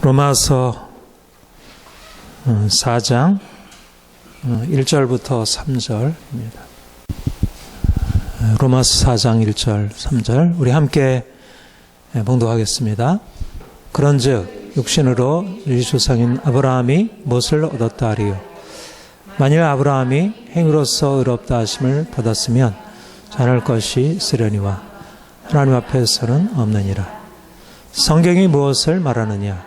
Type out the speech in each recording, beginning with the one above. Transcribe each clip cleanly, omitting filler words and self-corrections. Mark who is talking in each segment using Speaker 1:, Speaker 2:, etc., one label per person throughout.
Speaker 1: 로마서 4장 1절부터 3절입니다. 로마서 4장 1절 3절 우리 함께 봉독하겠습니다. 그런즉 육신으로 우리 조상인 아브라함이 무엇을 얻었다 하리요? 만일 아브라함이 행위로서 의롭다 하심을 받았으면 자랄 것이 있으려니와 하나님 앞에서는 없느니라. 성경이 무엇을 말하느냐?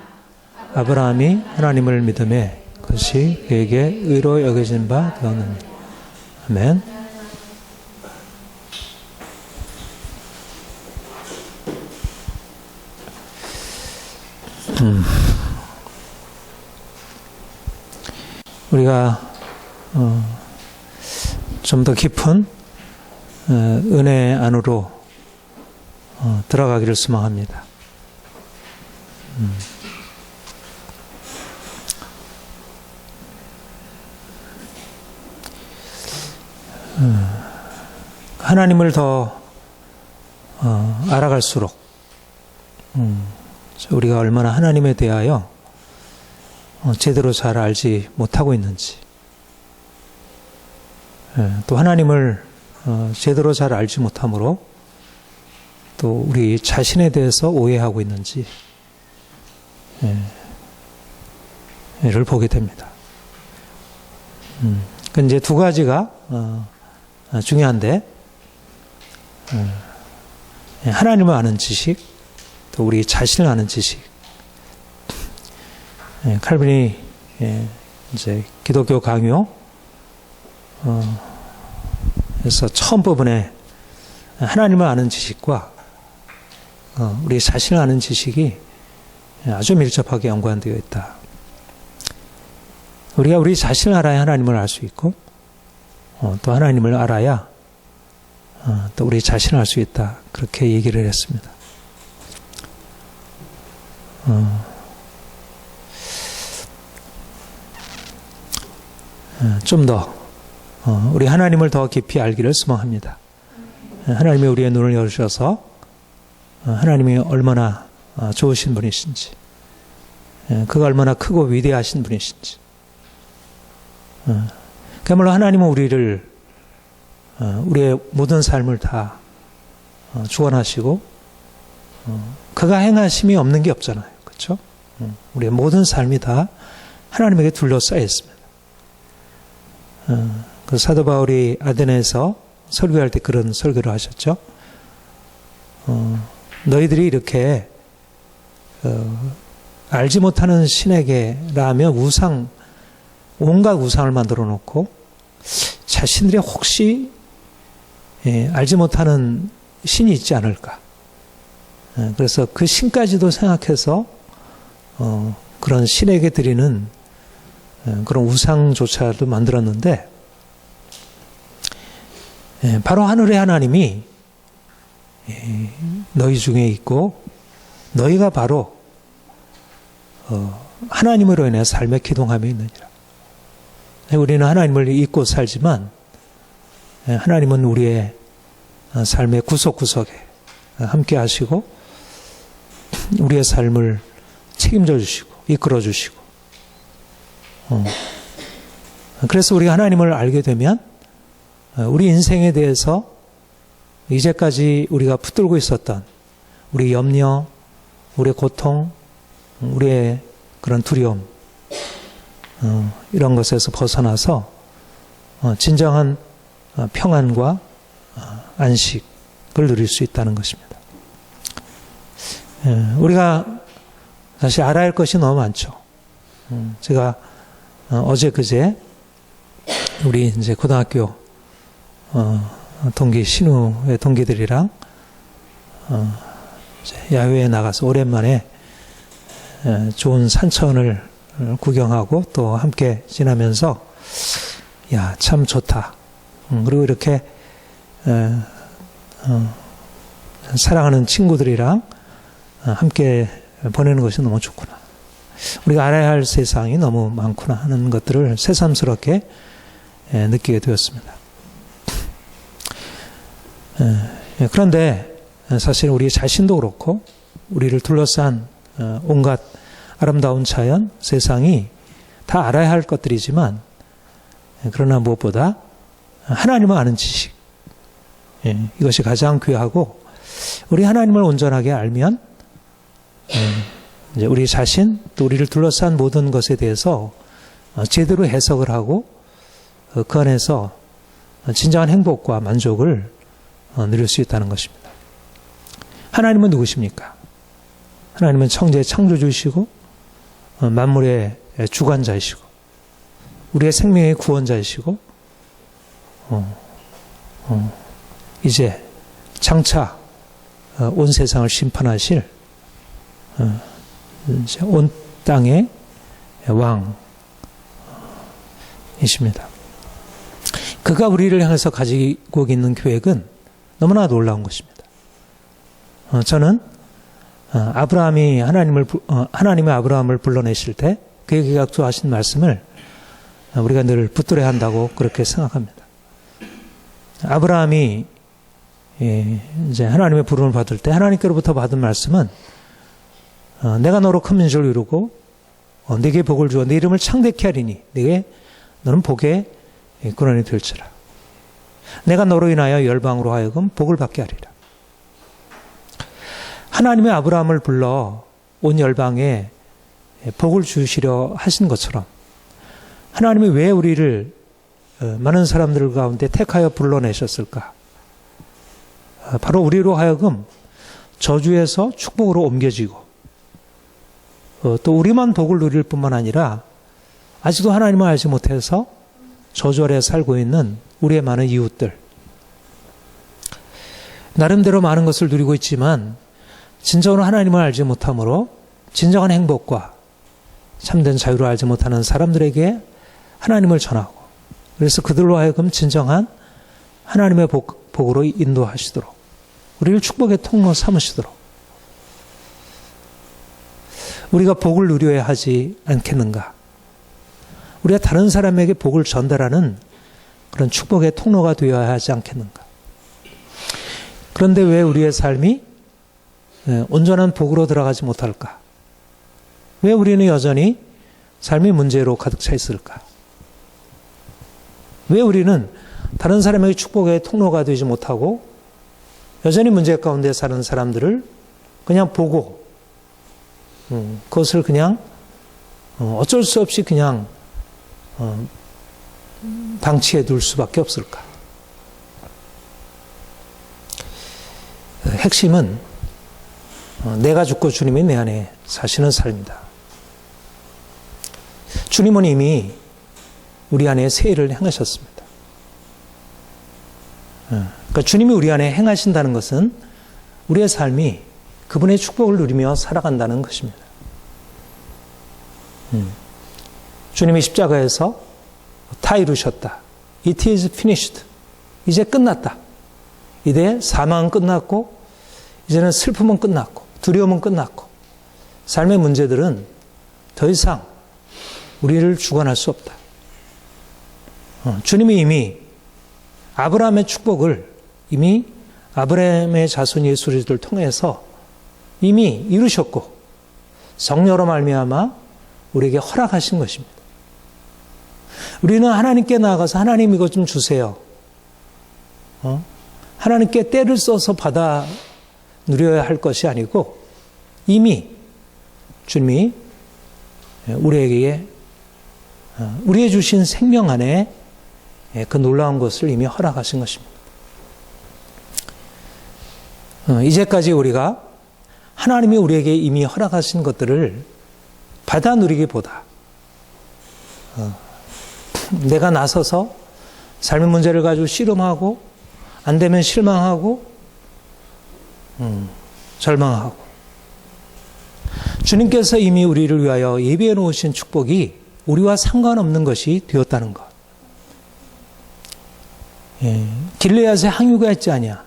Speaker 1: 아브라함이 하나님을 믿음에 그것이 그에게 의로 여겨진 바 되었느니라. 아멘. 우리가 좀 더 깊은 은혜 안으로 들어가기를 소망합니다. 하나님을 더 알아갈수록 우리가 얼마나 하나님에 대하여 제대로 잘 알지 못하고 있는지, 또 하나님을 제대로 잘 알지 못함으로 또 우리 자신에 대해서 오해하고 있는지 를 보게 됩니다. 그 이제 두 가지가 중요한데, 하나님을 아는 지식, 또 우리 자신을 아는 지식. 칼빈이 이제 기독교 강요 에서 처음 부분에 하나님을 아는 지식과 우리 자신을 아는 지식이 아주 밀접하게 연관되어 있다. 우리가 우리 자신을 알아야 하나님을 알 수 있고, 또 하나님을 알아야 또 우리 자신을 알 수 있다. 그렇게 얘기를 했습니다. 좀 더 우리 하나님을 더 깊이 알기를 소망합니다. 하나님이 우리의 눈을 열으셔서 하나님이 얼마나 좋으신 분이신지, 그가 얼마나 크고 위대하신 분이신지. 그야말로 하나님은 우리를, 우리의 모든 삶을 다 주관하시고, 그가 행하심이 없는 게 없잖아요. 그렇죠? 우리의 모든 삶이 다 하나님에게 둘러싸여 있습니다. 그 사도 바울이 아데네에서 설교할 때 그런 설교를 하셨죠. 너희들이 이렇게 알지 못하는 신에게라면 온갖 우상을 만들어 놓고 자신들이 혹시 알지 못하는 신이 있지 않을까. 그래서 그 신까지도 생각해서 그런 신에게 드리는 그런 우상조차도 만들었는데, 바로 하늘의 하나님이 너희 중에 있고, 너희가 바로 하나님으로 인해 삶의 기동함이 있느니라. 우리는 하나님을 잊고 살지만 하나님은 우리의 삶의 구석구석에 함께 하시고 우리의 삶을 책임져 주시고 이끌어 주시고, 그래서 우리가 하나님을 알게 되면 우리 인생에 대해서 이제까지 우리가 붙들고 있었던 우리 염려, 우리의 고통, 우리의 그런 두려움, 이런 것에서 벗어나서 진정한 평안과 안식을 누릴 수 있다는 것입니다. 우리가 사실 알아야 할 것이 너무 많죠. 제가 어제 그제 우리 이제 고등학교 동기 신우의 동기들이랑 야외에 나가서 오랜만에 좋은 산천을 구경하고 또 함께 지나면서 야, 참 좋다. 그리고 이렇게 사랑하는 친구들이랑 함께 보내는 것이 너무 좋구나. 우리가 알아야 할 세상이 너무 많구나 하는 것들을 새삼스럽게 느끼게 되었습니다. 그런데 사실 우리 자신도 그렇고 우리를 둘러싼 온갖 아름다운 자연, 세상이 다 알아야 할 것들이지만 그러나 무엇보다 하나님을 아는 지식, 이것이 가장 귀하고 우리 하나님을 온전하게 알면 이제 우리 자신 또 우리를 둘러싼 모든 것에 대해서 제대로 해석을 하고 그 안에서 진정한 행복과 만족을 누릴 수 있다는 것입니다. 하나님은 누구십니까? 하나님은 천지의 창조주이시고 만물의 주관자이시고 우리의 생명의 구원자이시고 이제 장차 온 세상을 심판하실 온 땅의 왕이십니다. 그가 우리를 향해서 가지고 있는 계획은 너무나 놀라운 것입니다. 저는 하나님이 아브라함을 불러내실 때 그에게 약속하신 말씀을 우리가 늘 붙들어야 한다고 그렇게 생각합니다. 아브라함이 이제 하나님의 부름을 받을 때 하나님께로부터 받은 말씀은 내가 너로 큰 민족을 이루고 네게 복을 주어 네 이름을 창대케 하리니 너는 복의 근원이 될지라. 내가 너로 인하여 열방으로 하여금 복을 받게 하리라. 하나님의 아브라함을 불러 온 열방에 복을 주시려 하신 것처럼 하나님이 왜 우리를 많은 사람들 가운데 택하여 불러내셨을까? 바로 우리로 하여금 저주에서 축복으로 옮겨지고 또 우리만 복을 누릴 뿐만 아니라 아직도 하나님을 알지 못해서 저주 아래 살고 있는 우리의 많은 이웃들, 나름대로 많은 것을 누리고 있지만 진정으로 하나님을 알지 못함으로 진정한 행복과 참된 자유를 알지 못하는 사람들에게 하나님을 전하고 그래서 그들로 하여금 진정한 하나님의 복으로 인도하시도록 우리를 축복의 통로 삼으시도록 우리가 복을 누려야 하지 않겠는가? 우리가 다른 사람에게 복을 전달하는 그런 축복의 통로가 되어야 하지 않겠는가? 그런데 왜 우리의 삶이 온전한 복으로 들어가지 못할까? 왜 우리는 여전히 삶의 문제로 가득 차 있을까? 왜 우리는 다른 사람에게 축복의 통로가 되지 못하고 여전히 문제 가운데 사는 사람들을 그냥 보고 그것을 그냥 어쩔 수 없이 그냥 방치해 둘 수밖에 없을까? 핵심은 내가 죽고 주님이 내 안에 사시는 삶이다. 주님은 이미 우리 안에 새 일을 행하셨습니다. 그러니까 주님이 우리 안에 행하신다는 것은 우리의 삶이 그분의 축복을 누리며 살아간다는 것입니다. 주님이 십자가에서 다 이루셨다. It is finished. 이제 끝났다. 이제 사망은 끝났고 이제는 슬픔은 끝났고 두려움은 끝났고 삶의 문제들은 더 이상 우리를 주관할 수 없다. 주님이 이미 아브라함의 축복을 이미 아브라함의 자손 예수를 통해서 이미 이루셨고 성령으로 말미암아 우리에게 허락하신 것입니다. 우리는 하나님께 나아가서 하나님 이것 좀 주세요. 하나님께 때를 써서 받아 누려야 할 것이 아니고 이미 주님이 우리에게 우리의 주신 생명 안에 그 놀라운 것을 이미 허락하신 것입니다. 이제까지 우리가 하나님이 우리에게 이미 허락하신 것들을 받아 누리기보다 내가 나서서 삶의 문제를 가지고 씨름하고 안 되면 실망하고 절망하고 주님께서 이미 우리를 위하여 예비해 놓으신 축복이 우리와 상관없는 것이 되었다는 것. 길르앗에 항유가 있지 아니하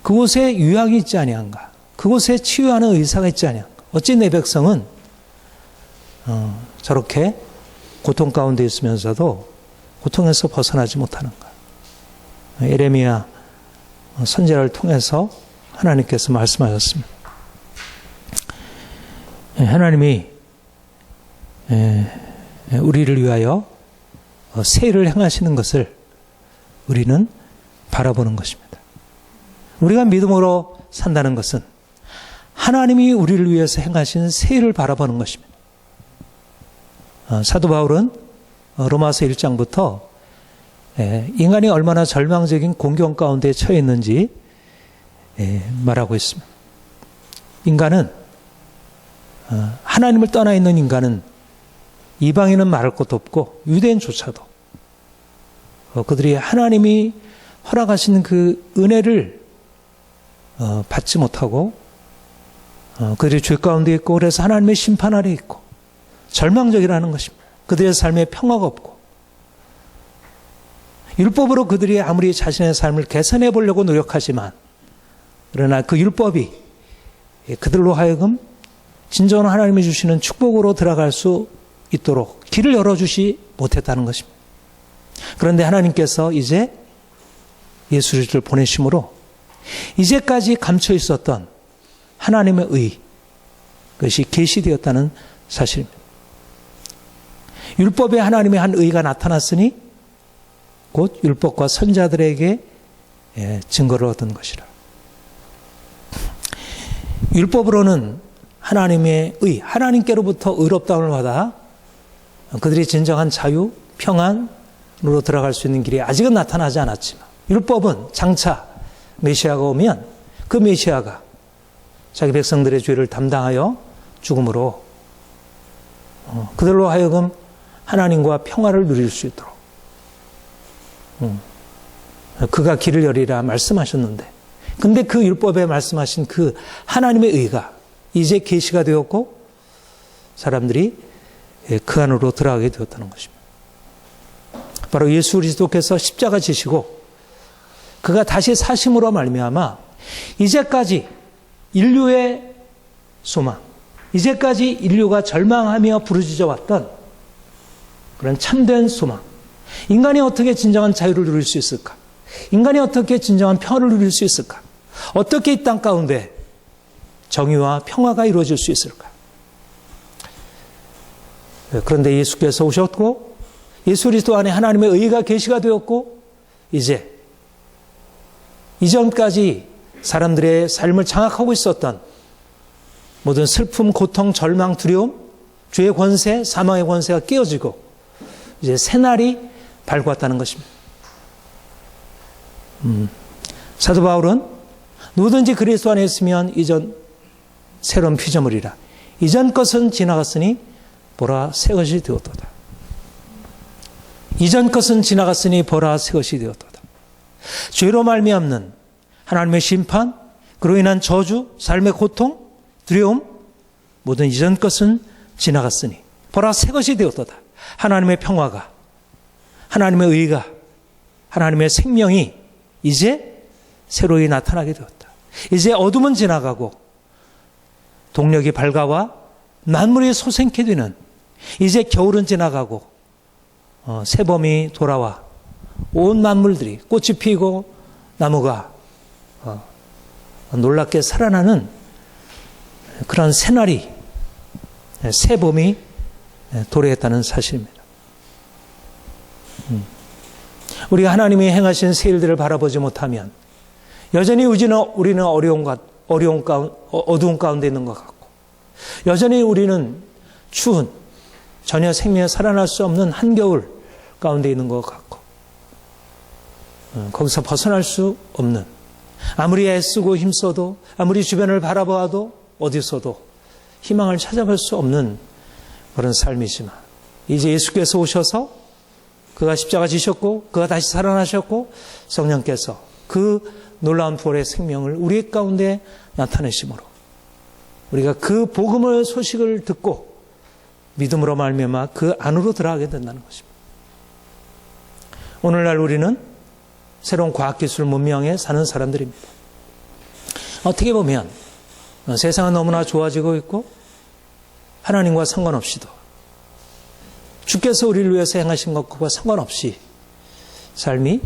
Speaker 1: 그곳에 유약이 있지 아니한가 그곳에 치유하는 의사가 있지 아니한가 어찌 내 백성은 저렇게 고통 가운데 있으면서도 고통에서 벗어나지 못하는가. 예레미야 선지자를 통해서 하나님께서 말씀하셨습니다. 하나님이 우리를 위하여 새 일을 행하시는 것을 우리는 바라보는 것입니다. 우리가 믿음으로 산다는 것은 하나님이 우리를 위해서 행하신 새 일을 바라보는 것입니다. 사도 바울은 로마서 1장부터 인간이 얼마나 절망적인 공경 가운데 처해 있는지 말하고 있습니다. 인간은 하나님을 떠나 있는 인간은 이방인은 말할 것도 없고 유대인조차도 그들이 하나님이 허락하신 그 은혜를 받지 못하고 그들이 죄 가운데 있고 그래서 하나님의 심판 아래 있고 절망적이라는 것입니다. 그들의 삶에 평화가 없고 율법으로 그들이 아무리 자신의 삶을 개선해 보려고 노력하지만 그러나 그 율법이 그들로 하여금 진정한 하나님이 주시는 축복으로 들어갈 수 있도록 길을 열어주지 못했다는 것입니다. 그런데 하나님께서 이제 예수 그리스도를 보내심으로 이제까지 감춰 있었던 하나님의 의, 그것이 계시되었다는 사실입니다. 율법에 하나님의 한 의가 나타났으니 곧 율법과 선자들에게 증거를 얻은 것이라. 율법으로는 하나님의 의, 하나님께로부터 의롭다움을 받아 그들이 진정한 자유, 평안으로 들어갈 수 있는 길이 아직은 나타나지 않았지만 율법은 장차 메시아가 오면 그 메시아가 자기 백성들의 죄를 담당하여 죽음으로 그들로 하여금 하나님과 평화를 누릴 수 있도록 그가 길을 열리라 말씀하셨는데 근데 그 율법에 말씀하신 그 하나님의 의가 이제 계시가 되었고 사람들이 그 안으로 들어가게 되었다는 것입니다. 바로 예수 그리스도께서 십자가 지시고 그가 다시 사심으로 말미암아 이제까지 인류의 소망, 이제까지 인류가 절망하며 부르짖어 왔던 그런 참된 소망, 인간이 어떻게 진정한 자유를 누릴 수 있을까? 인간이 어떻게 진정한 평화를 누릴 수 있을까? 어떻게 이 땅 가운데 정의와 평화가 이루어질 수 있을까? 그런데 예수께서 오셨고 예수 그리스도 안에 하나님의 의가 계시가 되었고 이제 이전까지 사람들의 삶을 장악하고 있었던 모든 슬픔, 고통, 절망, 두려움, 죄의 권세, 사망의 권세가 깨어지고 이제 새날이 밝았다는 것입니다. 사도 바울은 누구든지 그리스도 안에 있으면 이전 새로운 피조물이라. 이전 것은 지나갔으니 보라 새 것이 되었도다. 이전 것은 지나갔으니 보라 새 것이 되었도다. 죄로 말미암는 하나님의 심판, 그로 인한 저주, 삶의 고통, 두려움, 모든 이전 것은 지나갔으니 보라 새 것이 되었도다. 하나님의 평화가, 하나님의 의가, 하나님의 생명이 이제 새로이 나타나게 되었다. 이제 어둠은 지나가고 동력이 밝아와 만물이 소생케 되는 이제 겨울은 지나가고 새봄이 돌아와 온 만물들이 꽃이 피고 나무가 놀랍게 살아나는 그런 새날이 새봄이 도래했다는 사실입니다. 우리가 하나님이 행하신 새 일들을 바라보지 못하면 여전히 우리는 어두운 가운데 있는 것 같고 여전히 우리는 추운 전혀 생명에 살아날 수 없는 한겨울 가운데 있는 것 같고 거기서 벗어날 수 없는 아무리 애쓰고 힘써도 아무리 주변을 바라보아도 어디서도 희망을 찾아볼 수 없는 그런 삶이지만 이제 예수께서 오셔서 그가 십자가 지셨고 그가 다시 살아나셨고 성령께서 그 놀라운 부활의 생명을 우리 가운데 나타내심으로 우리가 그 복음의 소식을 듣고 믿음으로 말미암아 그 안으로 들어가게 된다는 것입니다. 오늘날 우리는 새로운 과학기술 문명에 사는 사람들입니다. 어떻게 보면 세상은 너무나 좋아지고 있고 하나님과 상관없이도 주께서 우리를 위해서 행하신 것과 상관없이 삶이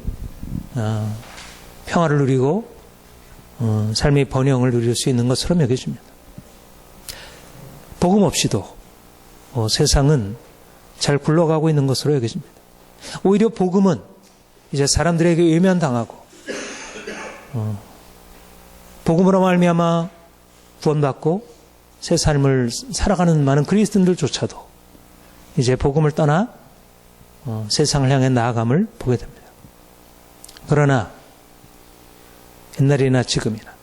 Speaker 1: 평화를 누리고 삶의 번영을 누릴 수 있는 것처럼 여겨집니다. 복음 없이도 세상은 잘 굴러가고 있는 것으로 여겨집니다. 오히려 복음은 이제 사람들에게 외면당하고 복음으로 말미암아 구원받고 새 삶을 살아가는 많은 그리스도인들조차도 이제 복음을 떠나 세상을 향해 나아감을 보게 됩니다. 그러나 옛날이나 지금이나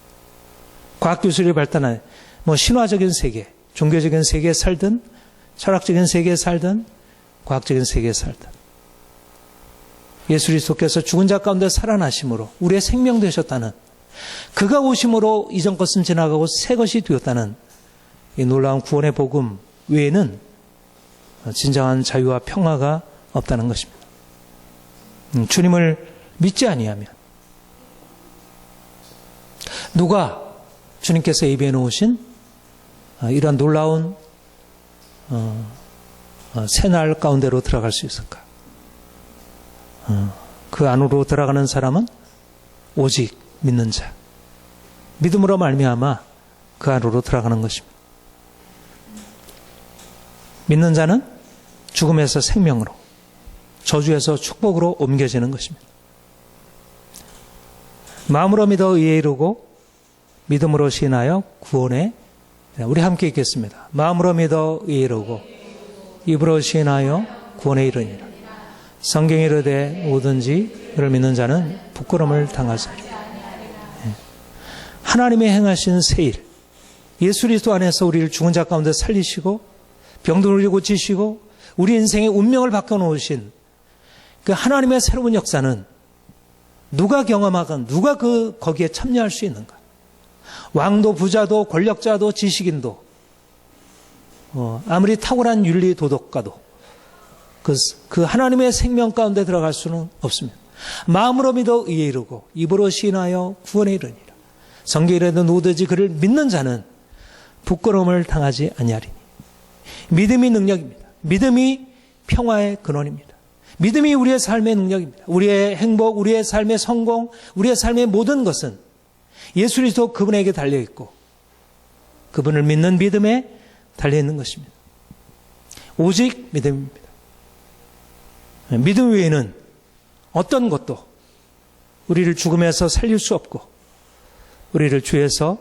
Speaker 1: 과학기술이 발달한 신화적인 세계, 종교적인 세계에 살든 철학적인 세계에 살든 과학적인 세계에 살든 예수 그리스도께서 죽은 자 가운데 살아나심으로 우리의 생명 되셨다는, 그가 오심으로 이전 것은 지나가고 새 것이 되었다는 이 놀라운 구원의 복음 외에는 진정한 자유와 평화가 없다는 것입니다. 주님을 믿지 아니하면 누가 주님께서 예비해 놓으신 이러한 놀라운 새날 가운데로 들어갈 수 있을까? 그 안으로 들어가는 사람은 오직 믿는 자, 믿음으로 말미암아 그 안으로 들어가는 것입니다. 믿는 자는 죽음에서 생명으로, 저주에서 축복으로 옮겨지는 것입니다. 마음으로 믿어 의에 이르고 믿음으로 시인하여 구원에, 우리 함께 읽겠습니다. 마음으로 믿어 의에 이르고 입으로 시인하여 구원에 이르니라. 성경에 이르되 뭐든지 그를 믿는 자는 부끄러움을 당하사리. 하나님의 행하신 새 일, 예수 그리스도 안에서 우리를 죽은 자 가운데 살리시고 병든 우리를 고치시고 우리 인생의 운명을 바꿔놓으신 그 하나님의 새로운 역사는 누가 경험하건 누가 거기에 참여할 수 있는가? 왕도 부자도 권력자도 지식인도 아무리 탁월한 윤리 도덕가도 그 하나님의 생명 가운데 들어갈 수는 없습니다. 마음으로 믿어 의에 이르고 입으로 시인하여 구원에 이르니라. 성경에 이르되 누구든지 그를 믿는 자는 부끄러움을 당하지 아니하리니. 믿음이 능력입니다. 믿음이 평화의 근원입니다. 믿음이 우리의 삶의 능력입니다. 우리의 행복, 우리의 삶의 성공, 우리의 삶의 모든 것은 예수 그리스도 그분에게 달려있고 그분을 믿는 믿음에 달려있는 것입니다. 오직 믿음입니다. 믿음 외에는 어떤 것도 우리를 죽음에서 살릴 수 없고 우리를 죄에서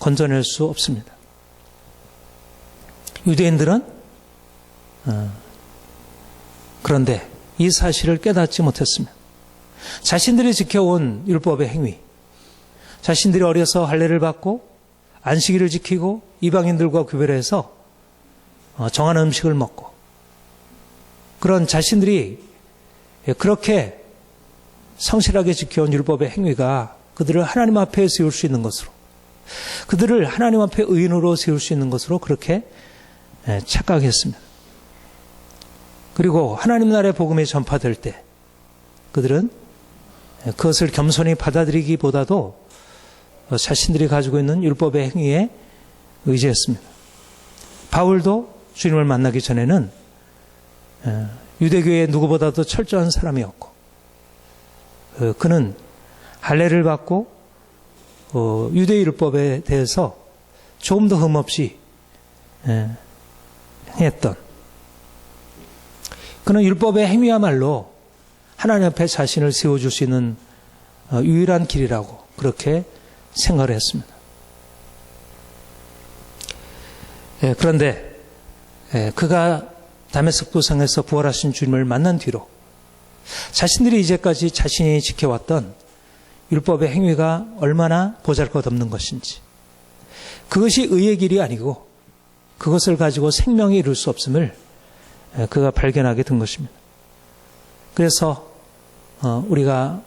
Speaker 1: 건져낼 수 없습니다. 유대인들은 그런데 이 사실을 깨닫지 못했습니다. 자신들이 지켜온 율법의 행위, 자신들이 어려서 할례를 받고 안식일을 지키고 이방인들과 구별해서 정한 음식을 먹고 그런 자신들이 그렇게 성실하게 지켜온 율법의 행위가 그들을 하나님 앞에 세울 수 있는 것으로, 그들을 하나님 앞에 의인으로 세울 수 있는 것으로 그렇게 착각했습니다. 그리고 하나님 나라의 복음이 전파될 때 그들은 그것을 겸손히 받아들이기보다도 자신들이 가지고 있는 율법의 행위에 의지했습니다. 바울도 주님을 만나기 전에는 유대교의 누구보다도 철저한 사람이었고 그는 할례를 받고 유대 율법에 대해서 조금 더 흠없이 행했던, 그는 율법의 행위야말로 하나님 앞에 자신을 세워줄 수 있는 유일한 길이라고 그렇게 생각을 했습니다. 그런데 그가 다메섹 도상에서 부활하신 주님을 만난 뒤로 자신들이 이제까지 자신이 지켜왔던 율법의 행위가 얼마나 보잘것없는 것인지, 그것이 의의 길이 아니고 그것을 가지고 생명에 이룰 수 없음을 그가 발견하게 된 것입니다. 그래서 우리가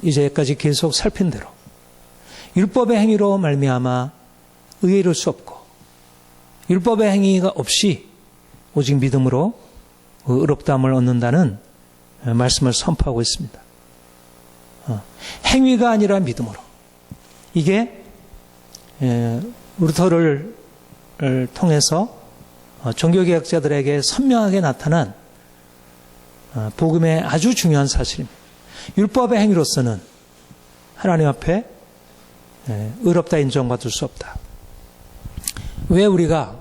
Speaker 1: 이제까지 계속 살핀 대로 율법의 행위로 말미암아 의에 이룰 수 없고 율법의 행위가 없이 오직 믿음으로 의롭다함을 얻는다는 말씀을 선포하고 있습니다. 행위가 아니라 믿음으로. 이게 루터를 통해서 종교개혁자들에게 선명하게 나타난 복음의 아주 중요한 사실입니다. 율법의 행위로서는 하나님 앞에 의롭다 인정받을 수 없다. 왜 우리가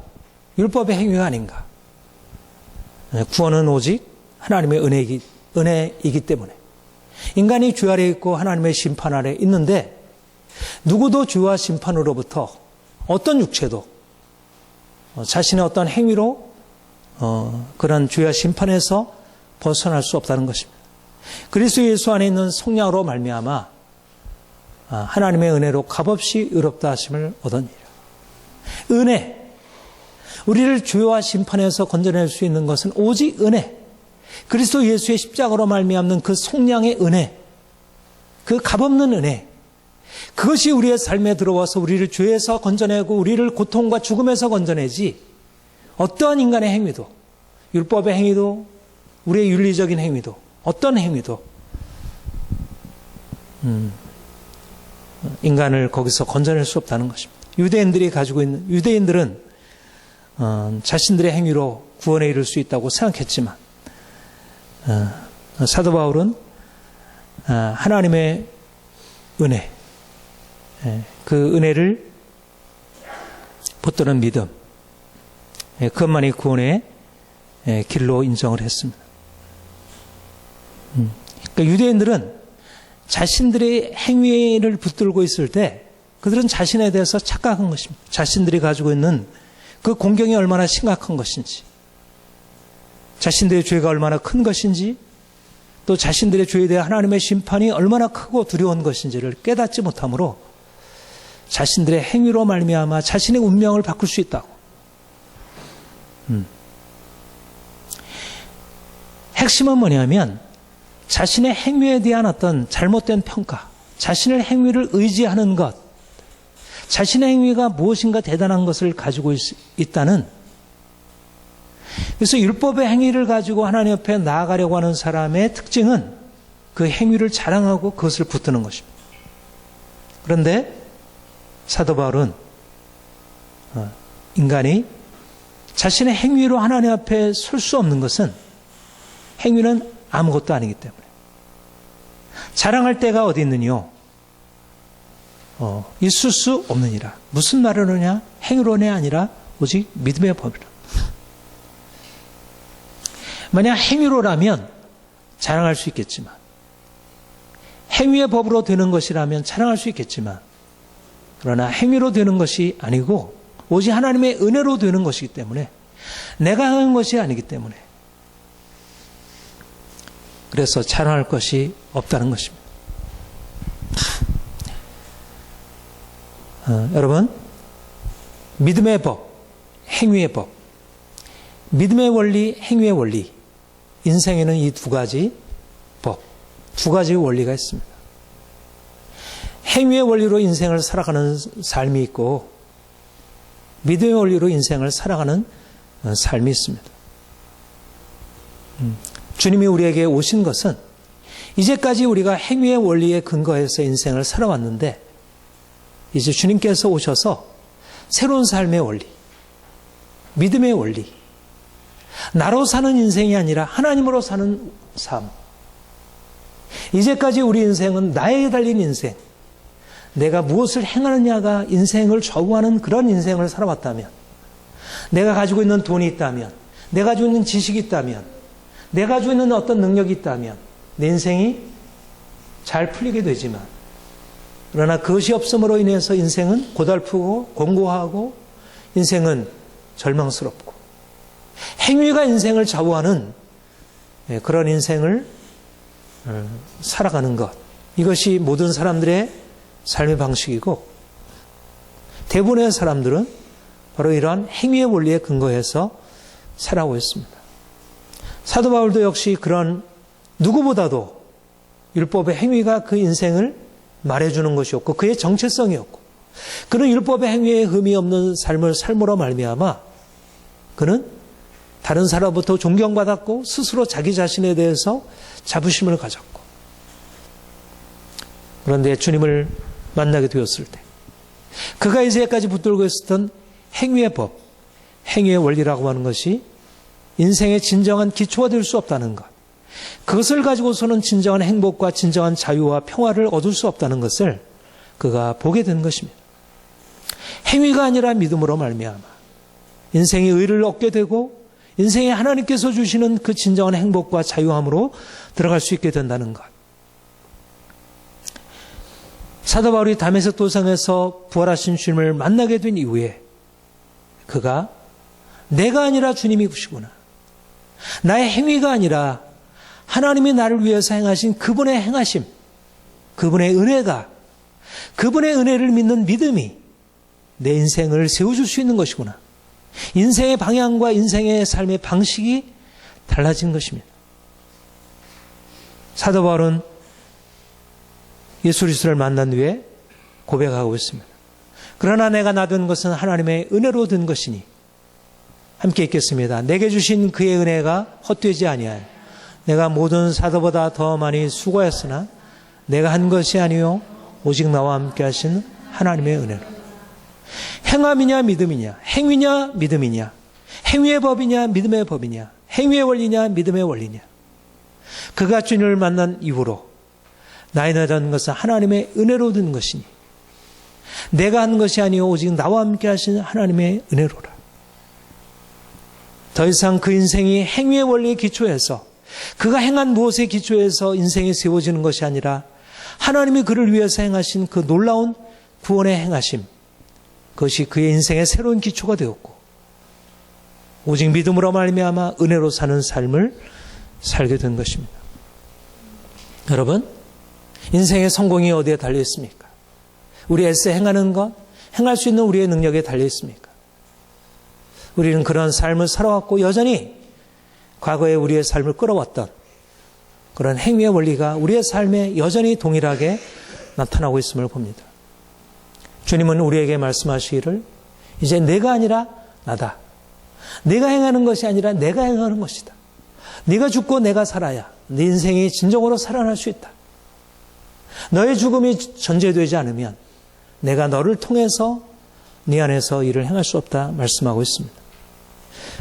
Speaker 1: 율법의 행위가 아닌가? 구원은 오직 하나님의 은혜이기 때문에 인간이 죄 아래 있고 하나님의 심판 아래 있는데 누구도 죄와 심판으로부터 어떤 육체도 자신의 어떤 행위로 그런 죄와 심판에서 벗어날 수 없다는 것입니다. 그리스도 예수 안에 있는 성령으로 말미암아 하나님의 은혜로 값없이 의롭다 하심을 얻으니라. 은혜, 우리를 죄와 심판에서 건져낼 수 있는 것은 오직 은혜, 그리스도 예수의 십자가로 말미암는 그 속량의 은혜, 그 값없는 은혜, 그것이 우리의 삶에 들어와서 우리를 죄에서 건져내고 우리를 고통과 죽음에서 건져내지 어떠한 인간의 행위도, 율법의 행위도, 우리의 윤리적인 행위도, 어떤 행위도 인간을 거기서 건져낼 수 없다는 것입니다. 유대인들은 자신들의 행위로 구원에 이를 수 있다고 생각했지만 사도 바울은 하나님의 은혜, 그 은혜를 붙드는 믿음, 그것만이 구원의 길로 인정을 했습니다. 그러니까 유대인들은 자신들의 행위를 붙들고 있을 때 그들은 자신에 대해서 착각한 것입니다. 자신들이 가지고 있는 그 공경이 얼마나 심각한 것인지, 자신들의 죄가 얼마나 큰 것인지, 또 자신들의 죄에 대해 하나님의 심판이 얼마나 크고 두려운 것인지를 깨닫지 못하므로 자신들의 행위로 말미암아 자신의 운명을 바꿀 수 있다고. 핵심은 뭐냐면 자신의 행위에 대한 어떤 잘못된 평가, 자신의 행위를 의지하는 것, 자신의 행위가 무엇인가 대단한 것을 가지고 있다는, 그래서 율법의 행위를 가지고 하나님 앞에 나아가려고 하는 사람의 특징은 그 행위를 자랑하고 그것을 붙드는 것입니다. 그런데 사도 바울은 인간이 자신의 행위로 하나님 앞에 설 수 없는 것은 행위는 아무것도 아니기 때문에 자랑할 때가 어디 있느뇨? 있을 수 없느니라. 무슨 말을 하느냐? 행위론이 아니라 오직 믿음의 법이라. 만약 행위로라면 자랑할 수 있겠지만, 행위의 법으로 되는 것이라면 자랑할 수 있겠지만, 그러나 행위로 되는 것이 아니고 오직 하나님의 은혜로 되는 것이기 때문에, 내가 한 것이 아니기 때문에, 그래서 자랑할 것이 없다는 것입니다. 여러분, 믿음의 법, 행위의 법, 믿음의 원리, 행위의 원리, 인생에는 이 두 가지 법, 두 가지 원리가 있습니다. 행위의 원리로 인생을 살아가는 삶이 있고 믿음의 원리로 인생을 살아가는 삶이 있습니다. 주님이 우리에게 오신 것은 이제까지 우리가 행위의 원리에 근거해서 인생을 살아왔는데 이제 주님께서 오셔서 새로운 삶의 원리, 믿음의 원리, 나로 사는 인생이 아니라 하나님으로 사는 삶. 이제까지 우리 인생은 나에게 달린 인생, 내가 무엇을 행하느냐가 인생을 좌우하는 그런 인생을 살아왔다면, 내가 가지고 있는 돈이 있다면, 내가 가지고 있는 지식이 있다면, 내가 가지고 있는 어떤 능력이 있다면 내 인생이 잘 풀리게 되지만, 그러나 그것이 없음으로 인해서 인생은 고달프고 공고하고 인생은 절망스럽고 행위가 인생을 좌우하는 그런 인생을 살아가는 것, 이것이 모든 사람들의 삶의 방식이고 대부분의 사람들은 바로 이러한 행위의 원리에 근거해서 살아오고 있습니다. 사도 바울도 역시 그런 누구보다도 율법의 행위가 그 인생을 말해주는 것이었고 그의 정체성이었고 그는 율법의 행위에 흠이 없는 삶을 삶으로 말미암아 그는 다른 사람부터 존경받았고 스스로 자기 자신에 대해서 자부심을 가졌고, 그런데 주님을 만나게 되었을 때 그가 이제까지 붙들고 있었던 행위의 법, 행위의 원리라고 하는 것이 인생의 진정한 기초가 될 수 없다는 것, 그것을 가지고서는 진정한 행복과 진정한 자유와 평화를 얻을 수 없다는 것을 그가 보게 된 것입니다. 행위가 아니라 믿음으로 말미암아 인생의 의를 얻게 되고 인생에 하나님께서 주시는 그 진정한 행복과 자유함으로 들어갈 수 있게 된다는 것. 사도 바울이 다메섹 도상에서 부활하신 주님을 만나게 된 이후에 그가 내가 아니라 주님이 구시구나, 나의 행위가 아니라 하나님이 나를 위해서 행하신 그분의 행하심, 그분의 은혜가, 그분의 은혜를 믿는 믿음이 내 인생을 세워줄 수 있는 것이구나. 인생의 방향과 인생의 삶의 방식이 달라진 것입니다. 사도 바울은 예수 그리스도를 만난 후에 고백하고 있습니다. 그러나 내가 나된 것은 하나님의 은혜로 된 것이니, 함께 읽겠습니다. 내게 주신 그의 은혜가 헛되지 아니하여 내가 모든 사도보다 더 많이 수고했으나 내가 한 것이 아니요 오직 나와 함께 하신 하나님의 은혜로. 행함이냐 믿음이냐, 행위냐 믿음이냐, 행위의 법이냐 믿음의 법이냐, 행위의 원리냐 믿음의 원리냐. 그가 주님을 만난 이후로 나의 나된 것은 하나님의 은혜로 된 것이니 내가 한 것이 아니요 오직 나와 함께 하신 하나님의 은혜로라. 더 이상 그 인생이 행위의 원리에 기초해서, 그가 행한 무엇에 기초해서 인생이 세워지는 것이 아니라 하나님이 그를 위해서 행하신 그 놀라운 구원의 행하심, 그것이 그의 인생의 새로운 기초가 되었고 오직 믿음으로 말미암아 은혜로 사는 삶을 살게 된 것입니다. 여러분, 인생의 성공이 어디에 달려 있습니까? 우리 애써 행하는 것, 행할 수 있는 우리의 능력에 달려 있습니까? 우리는 그런 삶을 살아왔고 여전히 과거에 우리의 삶을 끌어왔던 그런 행위의 원리가 우리의 삶에 여전히 동일하게 나타나고 있음을 봅니다. 주님은 우리에게 말씀하시기를 이제 내가 아니라 나다. 내가 행하는 것이 아니라 내가 행하는 것이다. 네가 죽고 내가 살아야 네 인생이 진정으로 살아날 수 있다. 너의 죽음이 전제되지 않으면 내가 너를 통해서 네 안에서 일을 행할 수 없다 말씀하고 있습니다.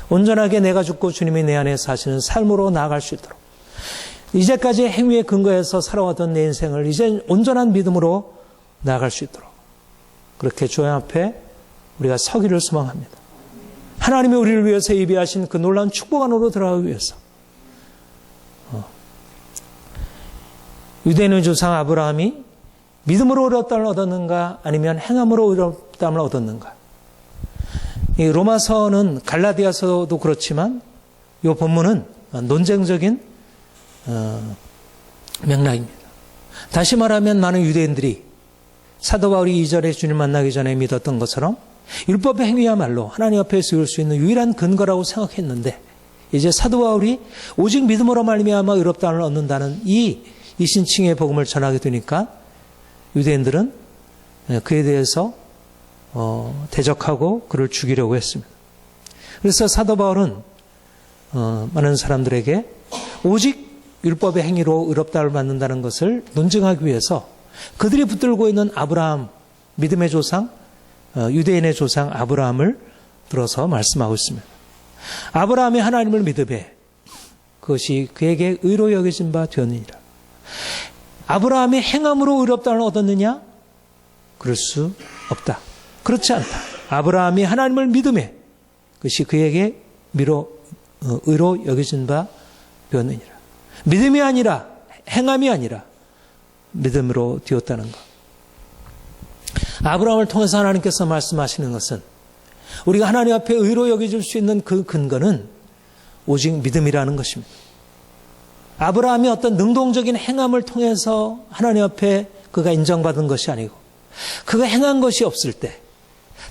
Speaker 1: 온전하게 내가 죽고 주님이 내 안에 사시는 삶으로 나아갈 수 있도록, 이제까지 행위에 근거해서 살아왔던 내 인생을 이제 온전한 믿음으로 나아갈 수 있도록 그렇게 주님 앞에 우리가 서기를 소망합니다. 하나님이 우리를 위해서 예비하신 그 놀라운 축복 안으로 들어가기 위해서 유대인의 조상 아브라함이 믿음으로 의롭다함을 얻었는가 아니면 행함으로 의롭다함을 얻었는가. 이 로마서는 갈라디아서도 그렇지만 이 본문은 논쟁적인 맥락입니다. 다시 말하면 많은 유대인들이 사도 바울이 이전에 주님 만나기 전에 믿었던 것처럼 율법의 행위야말로 하나님 앞에 세울 수 있는 유일한 근거라고 생각했는데, 이제 사도 바울이 오직 믿음으로 말미암아 의롭다함을 얻는다는 이 이신칭의 복음을 전하게 되니까 유대인들은 그에 대해서 대적하고 그를 죽이려고 했습니다. 그래서 사도 바울은 많은 사람들에게 오직 율법의 행위로 의롭다함을 받는다는 것을 논증하기 위해서 그들이 붙들고 있는 아브라함, 믿음의 조상, 유대인의 조상 아브라함을 들어서 말씀하고 있습니다. 아브라함이 하나님을 믿으되 그것이 그에게 의로 여겨진 바 되었느니라. 아브라함이 행함으로 의롭다함을 얻었느냐? 그럴 수 없다. 그렇지 않다. 아브라함이 하나님을 믿음에 그것이 그에게 의로 여겨진 바 되었느니라. 믿음이 아니라, 행함이 아니라 믿음으로 되었다는 것. 아브라함을 통해서 하나님께서 말씀하시는 것은 우리가 하나님 앞에 의로 여겨질 수 있는 그 근거는 오직 믿음이라는 것입니다. 아브라함이 어떤 능동적인 행함을 통해서 하나님 앞에 그가 인정받은 것이 아니고, 그가 행한 것이 없을 때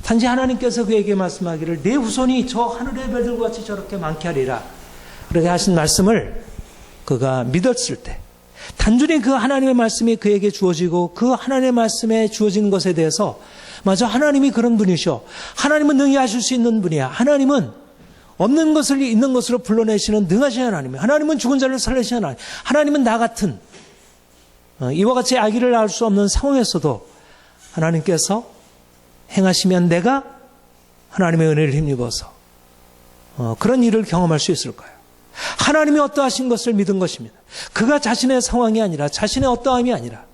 Speaker 1: 단지 하나님께서 그에게 말씀하기를 내 후손이 저 하늘의 별들과 같이 저렇게 많게 하리라, 그렇게 하신 말씀을 그가 믿었을 때, 단순히 그 하나님의 말씀이 그에게 주어지고 그 하나님의 말씀에 주어진 것에 대해서 맞아, 하나님이 그런 분이셔, 하나님은 능히 하실 수 있는 분이야, 하나님은 없는 것을 있는 것으로 불러내시는 능하신 하나님이에요, 하나님은 죽은 자를 살리시는 하나님, 하나님은 나 같은 이와 같이 아기를 낳을 수 없는 상황에서도 하나님께서 행하시면 내가 하나님의 은혜를 힘입어서 그런 일을 경험할 수 있을까요? 하나님이 어떠하신 것을 믿은 것입니다. 그가 자신의 상황이 아니라, 자신의 어떠함이 아니라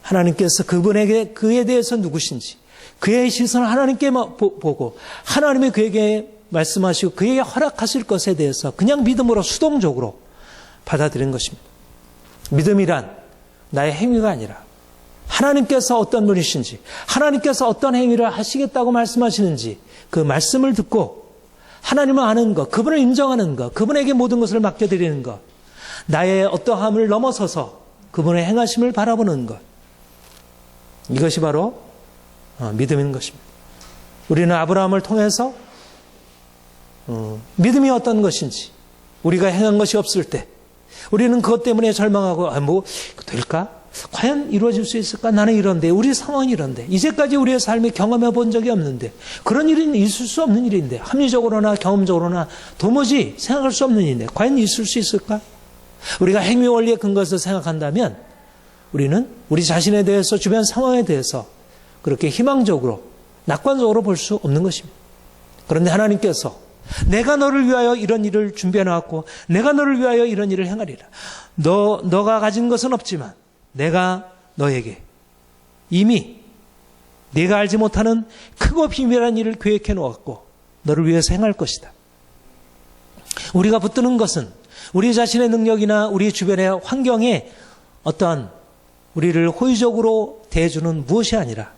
Speaker 1: 하나님께서 그분에게 그에 대해서 누구신지 그의 시선을 하나님께 보고 하나님이 그에게 말씀하시고 그에게 허락하실 것에 대해서 그냥 믿음으로 수동적으로 받아들인 것입니다. 믿음이란 나의 행위가 아니라 하나님께서 어떤 분이신지, 하나님께서 어떤 행위를 하시겠다고 말씀하시는지 그 말씀을 듣고 하나님을 아는 것, 그분을 인정하는 것, 그분에게 모든 것을 맡겨드리는 것, 나의 어떠함을 넘어서서 그분의 행하심을 바라보는 것, 이것이 바로 믿음인 것입니다. 우리는 아브라함을 통해서 믿음이 어떤 것인지, 우리가 행한 것이 없을 때 우리는 그것 때문에 절망하고 될까? 과연 이루어질 수 있을까? 나는 이런데, 우리 상황이 이런데, 이제까지 우리의 삶에 경험해 본 적이 없는데, 그런 일은 있을 수 없는 일인데, 합리적으로나 경험적으로나 도무지 생각할 수 없는 일인데 과연 있을 수 있을까? 우리가 행위 원리의 근거에서 생각한다면 우리는 우리 자신에 대해서, 주변 상황에 대해서 그렇게 희망적으로, 낙관적으로 볼 수 없는 것입니다. 그런데 하나님께서 내가 너를 위하여 이런 일을 준비해 놨고 내가 너를 위하여 이런 일을 행하리라. 너가 가진 것은 없지만 내가 너에게 이미 네가 알지 못하는 크고 비밀한 일을 계획해 놓았고 너를 위해서 행할 것이다. 우리가 붙드는 것은 우리 자신의 능력이나 우리 주변의 환경에 어떠한 우리를 호의적으로 대해주는 무엇이 아니라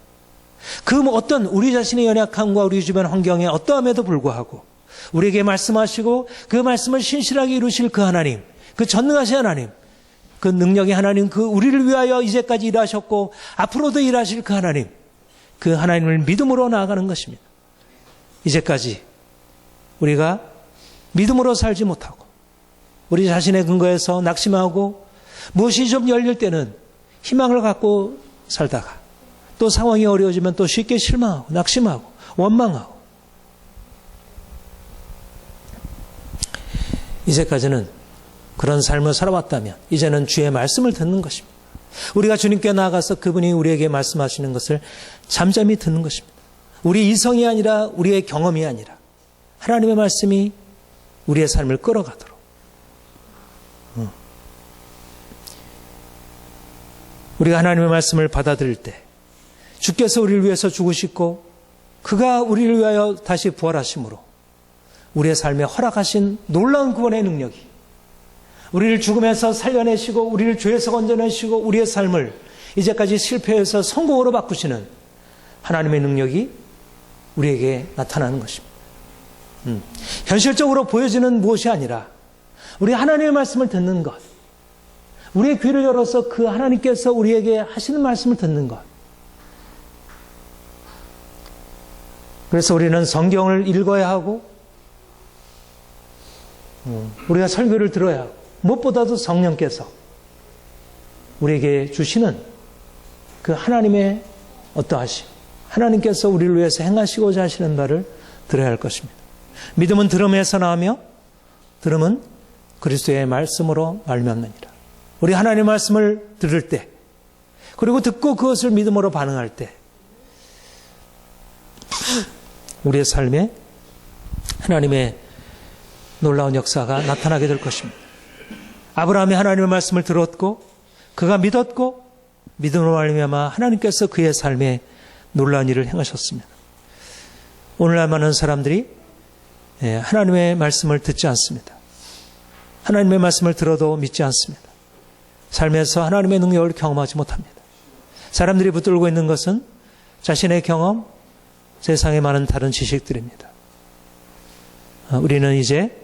Speaker 1: 그 어떤 우리 자신의 연약함과 우리 주변 환경에 어떠함에도 불구하고 우리에게 말씀하시고 그 말씀을 신실하게 이루실 그 하나님, 그 전능하신 하나님, 그 능력의 하나님, 그 우리를 위하여 이제까지 일하셨고 앞으로도 일하실 그 하나님, 그 하나님을 믿음으로 나아가는 것입니다. 이제까지 우리가 믿음으로 살지 못하고 우리 자신의 근거에서 낙심하고 무엇이 좀 열릴 때는 희망을 갖고 살다가 또 상황이 어려워지면 또 쉽게 실망하고 낙심하고 원망하고, 이제까지는 그런 삶을 살아왔다면 이제는 주의 말씀을 듣는 것입니다. 우리가 주님께 나아가서 그분이 우리에게 말씀하시는 것을 잠잠히 듣는 것입니다. 우리 이성이 아니라 우리의 경험이 아니라 하나님의 말씀이 우리의 삶을 끌어가도록, 우리가 하나님의 말씀을 받아들일 때 주께서 우리를 위해서 죽으시고 그가 우리를 위하여 다시 부활하심으로 우리의 삶에 허락하신 놀라운 구원의 능력이 우리를 죽음에서 살려내시고 우리를 죄에서 건져내시고 우리의 삶을 이제까지 실패해서 성공으로 바꾸시는 하나님의 능력이 우리에게 나타나는 것입니다. 현실적으로 보여지는 무엇이 아니라 우리 하나님의 말씀을 듣는 것, 우리의 귀를 열어서 그 하나님께서 우리에게 하시는 말씀을 듣는 것. 그래서 우리는 성경을 읽어야 하고 우리가 설교를 들어야 하고 무엇보다도 성령께서 우리에게 주시는 그 하나님의 어떠하심, 하나님께서 우리를 위해서 행하시고자 하시는 바를 들어야 할 것입니다. 믿음은 들음에서 나오며 들음은 그리스도의 말씀으로 말미암느니라. 우리 하나님의 말씀을 들을 때 그리고 듣고 그것을 믿음으로 반응할 때 우리의 삶에 하나님의 놀라운 역사가 나타나게 될 것입니다. 아브라함이 하나님의 말씀을 들었고 그가 믿었고 믿음으로 말미암아 하나님께서 그의 삶에 놀라운 일을 행하셨습니다. 오늘날 많은 사람들이 하나님의 말씀을 듣지 않습니다. 하나님의 말씀을 들어도 믿지 않습니다. 삶에서 하나님의 능력을 경험하지 못합니다. 사람들이 붙들고 있는 것은 자신의 경험, 세상에 많은 다른 지식들입니다. 우리는 이제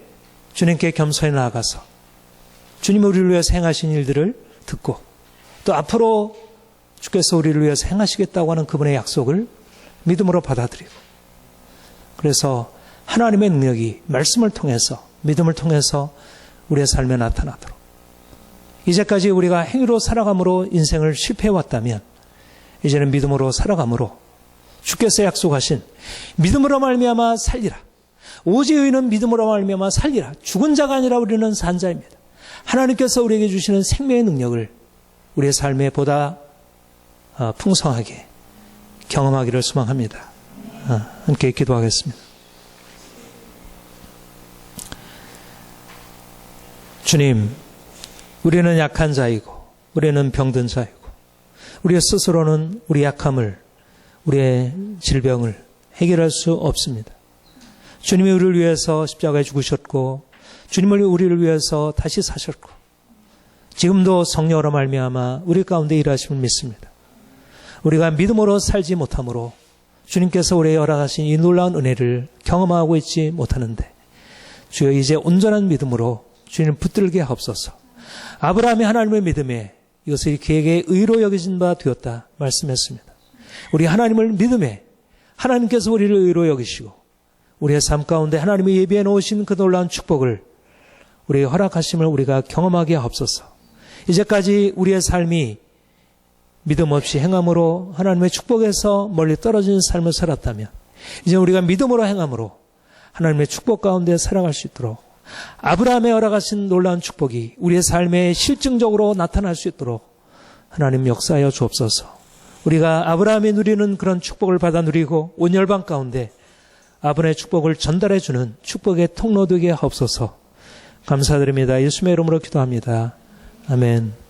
Speaker 1: 주님께 겸손히 나아가서 주님이 우리를 위해서 행하신 일들을 듣고 또 앞으로 주께서 우리를 위해서 행하시겠다고 하는 그분의 약속을 믿음으로 받아들이고, 그래서 하나님의 능력이 말씀을 통해서, 믿음을 통해서 우리의 삶에 나타나도록, 이제까지 우리가 행위로 살아감으로 인생을 실패해왔다면 이제는 믿음으로 살아감으로 주께서 약속하신 믿음으로 말미암아 살리라, 오직 의인은 믿음으로 말미암아 살리라, 죽은 자가 아니라 우리는 산 자입니다. 하나님께서 우리에게 주시는 생명의 능력을 우리의 삶에 보다 풍성하게 경험하기를 소망합니다. 함께 기도하겠습니다. 주님, 우리는 약한 자이고 우리는 병든 자이고 우리 스스로는 우리 약함을, 우리의 질병을 해결할 수 없습니다. 주님이 우리를 위해서 십자가에 죽으셨고 주님을 우리를 위해서 다시 사셨고 지금도 성령으로 말미암아 우리 가운데 일하심을 믿습니다. 우리가 믿음으로 살지 못하므로 주님께서 우리에게 허락하신 이 놀라운 은혜를 경험하고 있지 못하는데 주여 이제 온전한 믿음으로 주님을 붙들게 하옵소서. 아브라함이 하나님을 믿음에 이것이 그에게 의로 여겨진 바 되었다 말씀했습니다. 우리 하나님을 믿음에 하나님께서 우리를 의로 여기시고 우리의 삶 가운데 하나님이 예비해 놓으신 그 놀라운 축복을 우리에게 허락하심을 우리가 경험하게 하옵소서. 이제까지 우리의 삶이 믿음 없이 행함으로 하나님의 축복에서 멀리 떨어진 삶을 살았다면 이제 우리가 믿음으로 행함으로 하나님의 축복 가운데 살아갈 수 있도록 아브라함의 허락하신 놀라운 축복이 우리의 삶에 실증적으로 나타날 수 있도록 하나님 역사하여 주옵소서. 우리가 아브라함이 누리는 그런 축복을 받아 누리고 온 열방 가운데 아브라함의 축복을 전달해 주는 축복의 통로 되게 하옵소서. 감사드립니다. 예수님의 이름으로 기도합니다. 아멘.